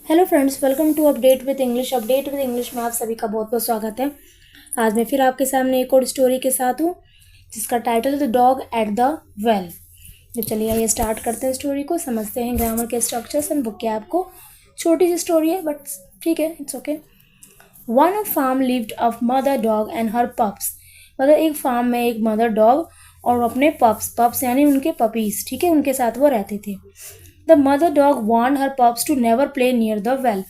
Hello friends, welcome to update with English में आप सभी का बहुत बहुत स्वागत है। आज मैं फिर आपके सामने एक और स्टोरी के साथ हूँ जिसका टाइटल है the dog at the well. तो चलिए आइए स्टार्ट करते हैं स्टोरी को, समझते हैं ग्रामर के स्ट्रक्चर्स एंड वोकैब को। छोटी सी स्टोरी है बट ठीक है, it's okay. One farm lived of mother dog and her pups. मतलब एक फार्म में एक मदर डॉग और अपने पप्स यानी उनके पपीज, ठीक है, उनके साथ वो रहते थे। The mother dog warn her pups to never play near the well.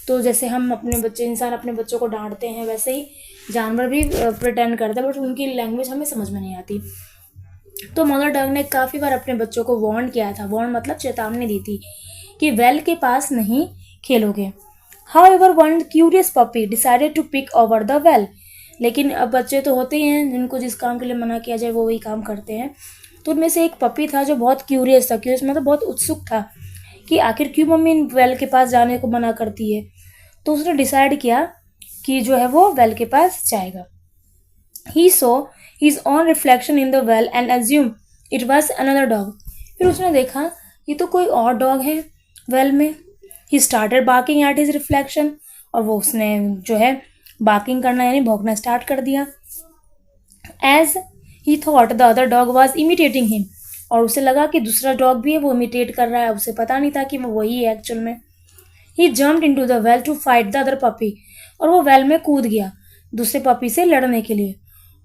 तो जैसे हम अपने बच्चे, इंसान अपने बच्चों को डांटते हैं, वैसे ही जानवर भी प्रिटेंड करते हैं, बट उनकी लैंग्वेज हमें समझ में नहीं आती। तो मदर डॉग ने काफ़ी बार अपने बच्चों को वार्न किया था। वार्न मतलब चेतावनी दी थी कि वेल के पास नहीं खेलोगे। However, one curious puppy decided to pick over the well. लेकिन अब बच्चे तो होते ही हैं जिनको जिस काम के लिए मना किया जाए वो वही काम करते हैं। तो उनमें से एक पपी था जो बहुत क्यूरियस था। क्यूरियस मतलब बहुत उत्सुक था कि आखिर क्यों मम्मी वेल के पास जाने को मना करती है। तो उसने डिसाइड किया कि जो है वो वेल के पास जाएगा। He saw his own reflection in the well and assumed it was another dog. फिर उसने देखा ये तो कोई और डॉग है वेल में। He started barking at his reflection. और वो उसने जो है बार्किंग करना यानी भौंकना स्टार्ट कर दिया। As he thought the other dog was imitating him. और उसे लगा कि दूसरा डॉग भी है वो इमिटेट कर रहा है, उसे पता नहीं था कि वो वही है एक्चुअल में। He jumped into the well to fight the other puppy. और वो वेल में कूद गया दूसरे पपी से लड़ने के लिए।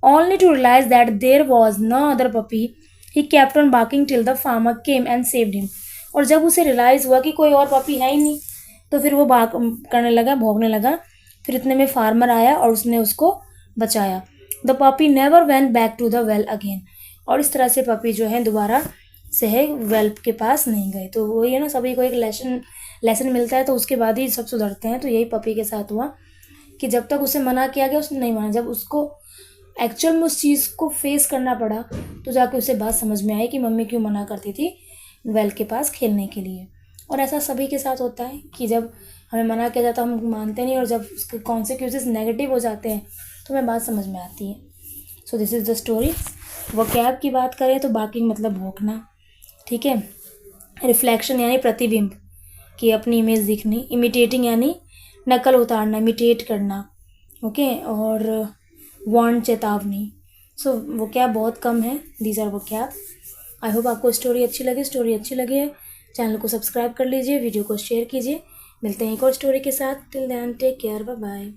Only to realize that there was no other puppy, he kept on barking till the farmer came and saved him. और जब उसे रियलाइज़ हुआ कि कोई और पपी है ही नहीं, तो फिर वो बार्क करने लगा, भौंकने लगा। फिर इतने में फार्मर आया और उसने उसको बचाया। The puppy never went back to the well again. और इस तरह से पपी जो है दोबारा से है वेल के पास नहीं गए। तो वही है ना, सभी को एक लेसन मिलता है तो उसके बाद ही सब सुधरते हैं। तो यही पपी के साथ हुआ कि जब तक उसे मना किया गया उसने नहीं माना। जब उसको एक्चुअल में उस चीज़ को फेस करना पड़ा तो जाके उसे बात समझ में आई कि मम्मी क्यों मना करती थी वेल के पास खेलने के लिए। और ऐसा सभी के साथ होता है कि जब हमें मना किया जाता है हम मानते नहीं, और जब उसके कॉन्सिक्वेंसेस नेगेटिव हो जाते हैं तो हमें बात समझ में आती है। So this is the story. Vocab की बात करें तो बार्किंग मतलब भौंकना, ठीक है। रिफ्लेक्शन यानी प्रतिबिंब कि अपनी इमेज दिखनी। इमिटेटिंग यानी नकल उतारना, इमिटेट करना, ओके। और वार्न चेतावनी। सो वोकैब बहुत कम है, these are vocab. I hope आपको स्टोरी अच्छी लगी है चैनल को सब्सक्राइब कर लीजिए, वीडियो को शेयर कीजिए। मिलते हैं एक और स्टोरी के साथ। Till then take care, bye bye.